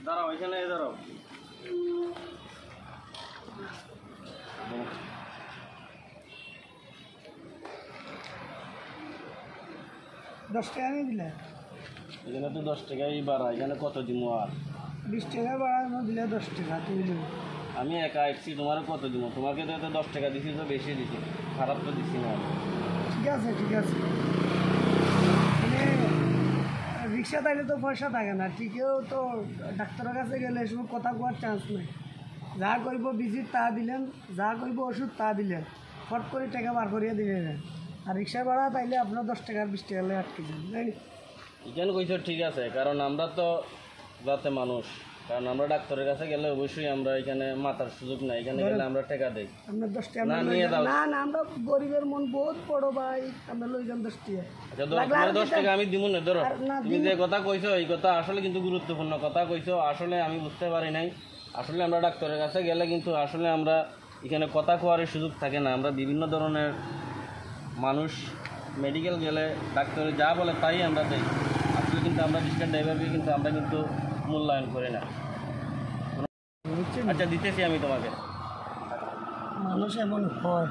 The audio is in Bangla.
দাঁড়াও এখানে দাঁড়াও। 10 টাকা নিয়ে দিলে এখানে তো 10 টাকাই বাড়া, এখানে কত দিব আর? 20 টাকা বাড়ানো দিলে 10 টাকা তুমি দেবো। আমি একা আসছি, তোমার কত দিব? তোমাকে তো 10 টাকা দিছি, তো বেশি দিছি, খারাপ তো দিছি না। ঠিক আছে ঠিক আছে, মানে রিক্সা থাকলে তো পয়সা থাকে না, ঠিকও তো ডাক্তারের কাছে গেলে এসব কথা কোয়ার চান্স নেই। যা করবো ভিজিট তা দিলেন, যা করবো ওষুধ তা দিলেন, ফট করে টাকা বার করিয়ে দিলেন। আর রিক্সা ভাড়া তাইলে আপনার 10 টাকা 20 টাকা হলে আটকে দেন। এখানে কইছো ঠিক আছে, কারণ আমরা তো যাতে মানুষ, কারণ আমরা ডাক্তারের কাছে গেলে অবশ্যই আমরা এখানে মাথার সুযোগ নাই, এখানে গেলে আমরা টাকা দেই। আপনার 10 টাকা না, নিয়ে দাও। না না, আমরা গরিবের মন বহুত বড় ভাই, আমরা লই যান 10 টাকা। আচ্ছা ধরো, তোমার 10 টাকা আমি দিব না। ধরো না, তুমি যে কথা কইছো এই কথা আসলে কিন্তু গুরুত্বপূর্ণ কথা কইছো, আসলে আমি বুঝতে পারি নাই। আসলে আমরা ডাক্তারের কাছে গেলে কিন্তু আসলে আমরা এখানে কথা কোয়ার সুযোগ থাকে না। আমরা বিভিন্ন ধরনের মানুষ, মেডিকেল গেলে ডাক্তার যা বলে তাই আমরা দেই। আসলে কিন্তু আমরা রিক্সা ড্রাইভারকে কিন্তু আমরা কিন্তু মূল্যায়ন করি না। বুঝছেন? আচ্ছা দিতেছি আমি তোমাকে। মানুষ এমন হয়।